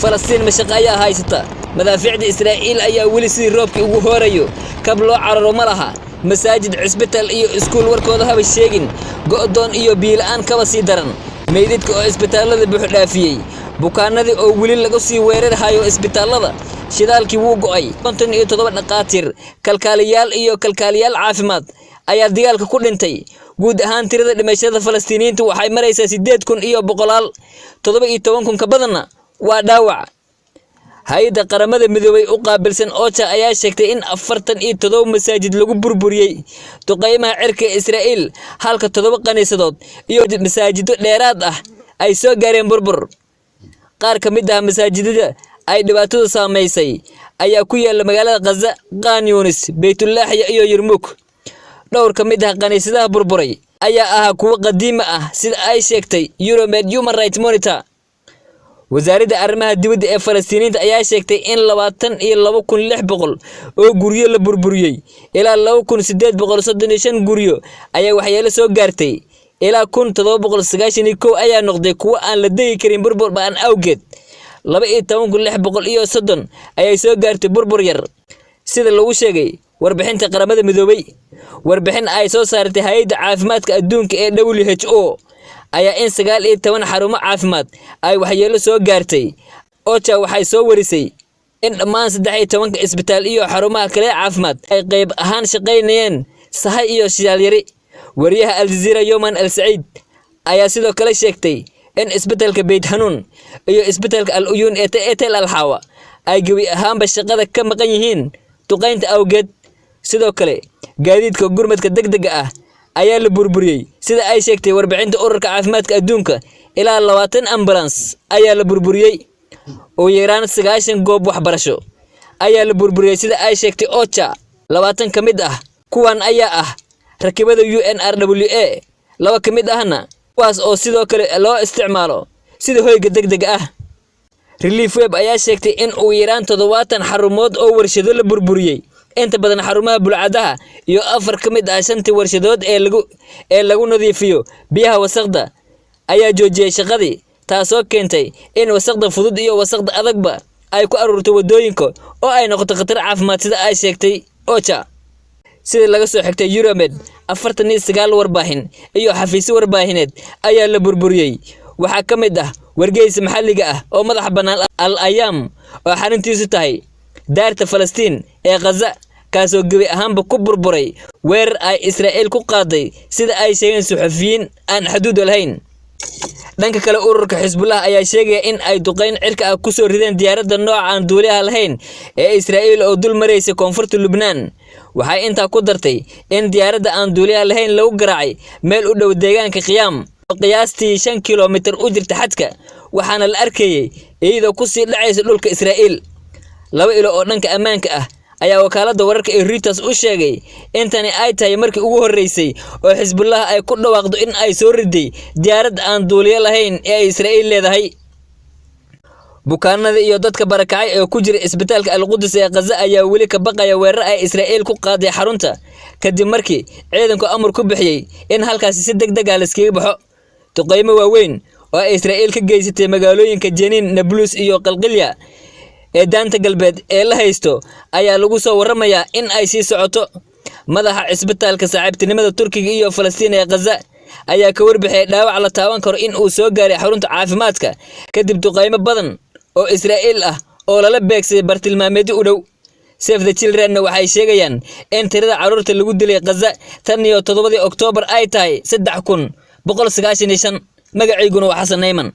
فلسطين مشقايا هايستا مدافع إسرائيل أيا ولسي روبكي ugu horeeyo kab loo cararo malaha masaajid cisbitaal iyo iskuul warkooda haba sheegin go'doon iyo biilaan kaba sii daran meydadka oo isbitaalada buux dhaafiyay bukaanadii oo wili lagu sii weerarhayo isbitaalada shidaalkii wuu go'ay 57 dhaqaatiir kalkaaliyaal caafimaad ayaa dagaalka ku dhintay guud ahaan tirada dhimashada Falastiiniyiinta waxay maraysaa 8,117 ka badanna waa dhaawac hay'adda qaramada midoobay u qaabilsan OCHA ayaa sheegtay in 47 masaajid lagu burburiyay duqeymaha cirka Israa'iil halka 7 qaniisadood iyo masaajido dheeraad ah ay soo gaareen burbur qaar ka mid ah masaajidada ay dhibaatadu saameysay ayaa ku yaala magaalada Gaza, Khan Yunis, Baytullah iyo Yarmouk dhowr ka mid ah qaniisadaha burburay ayaa ah kuwa qadiimi ah sida ay sheegtay Euromed Human Rights Monitor wasaaradda arrimaha dibadda ee Falastiiniinta ayaa sheegtay in 22,600 oo guryo la burburiyay ilaa 2,835 guryo ayaa waxyeelo soo gaartay ilaa 1,791 ayaa noqday kuwa aan la degi karin burbur baan awgeed 12,630 ayay soo gaartay burbur yar sida lagu sheegay warbixinta qaramada midoobay warbixin ay soo saartay hay'adda caafimaadka adduunka ee WHO ayaa in 19 xarumo caafimaad ay waxyeelo soo gaartay OCHA waxay soo warisay in dhammaan 13 isbitaal iyo xarumaha kale caafimaad ay qayb ahaan shaqeynayeen sahay iyo shidaal yari wariyaha Al Jazeera Yoman Al Said ayaa sidoo kale sheegtay in isbitaalka Beit Hanun iyo isbitaalka Al Uyun ee Tel Al Hawa ay gabi ahaanba shaqada ka maqan yihiin duqeynta awgeed sidoo kale gaadiidka gurmadka degdega ah ayaa la burburiyay sida ay sheegtay warbixinta ururka caafimaadka adduunka ilaa 20 ambulance ayaa la burburiyay oo yaraan 90 goob waxbarasho ayaa la burburiyay sida ay sheegtay OCHA 20 ka mid ah kuwan ayaa ah rakibada UNRWA laba ka mid ahna kuwaas oo sidoo kale loo isticmaalo sida hoyga degdega ah Relief Web ayaa sheegtay in uu yaraan 70 xarumood oo warshado la burburiyay inta badan xarumaha bulcadaha iyo 4 ka mid ah 5 warshadood ee lagu nadiifiyo biyaha wasaqda ayaa joojiyay shaqadii taasoo keentay in wasaqda fudud iyo wasaqda adagba ay ku ururto wadooyinka oo ay noqoto khatar caafimaad sida ay sheegtay OCHA sida laga soo xigtay Euromed 49 warbaahin iyo xafiis warbaahineed ayaa la burburiyay waxa ka mid ah wargeysa maxalliga ah oo madax banaan Al Ayam oo xarintiisu tahay daarta Falastiin ee Gaza kaasoo gabi ahaanba ku burburay weerar ay Israa'iil ku qaaday sida ay sheegeen suxufiyiin aan xuduud lahayn dhanka kale ururka Xisbullah ayaa sheegay in ay duqeyn cirka ah ku soo rideen diyaaradda nooca aan duuliyaha lahayn ee Israa'iil oo dul mareysay koonfurta Lubnaan waxay intaa ku dartay in diyaaradda aan duuliyaha lahayn lagu garaacay meel u dhow deegaanka Qiyaam qiyaastii 5 kiiloomitir u jirta xadka waxaana la arkayay iyadoo ku sii dhacaysa dhulka Israa'iil laba ilo oo dhanka ammaanka ah ayaa wakaaladda wararka ee Reuters u sheegay in tani ay tahay markii ugu horeysay oo Xisbullah ay ku dhawaaqdo in ay soo riday diyaarad aan duuliye lahayn ee Israa'iil leedahay bukaanada iyo dadka barakacay ee ku jira isbitaalka Al-Quds ee Gaza ayaa weli ka baqaya weerar ay Israa'iil ku qaaday xarunta kadib markii ciidanku amar ku bixiyay in halkaas si degdeg ah la iskaga baxo duqeymo waaweyn oo Israa'iil ka geysatay magaalooyinka Jenin, Nablus iyo Qalqilya ee daanta galbeed ee la haysto ayaa lagu soo waramayaa in ay sii socoto madaxa isbitaalka saaxiibtinimada Turkiga iyo Falastiin ee Gaza ayaa ka warbixiyay dhaawac la taaban karo in uu soo gaaray xarunta caafimaadka kadib duqeymo badan oo Israa'iil ah oo lala beegsaday bartilmaameedyo u dhow Save the Children waxay sheegayaan in tirada carruurta lagu dilay Gaza tan iyo 7 Oktoobar ay tahay 3,195 magaciiguna waa Xasan Neyman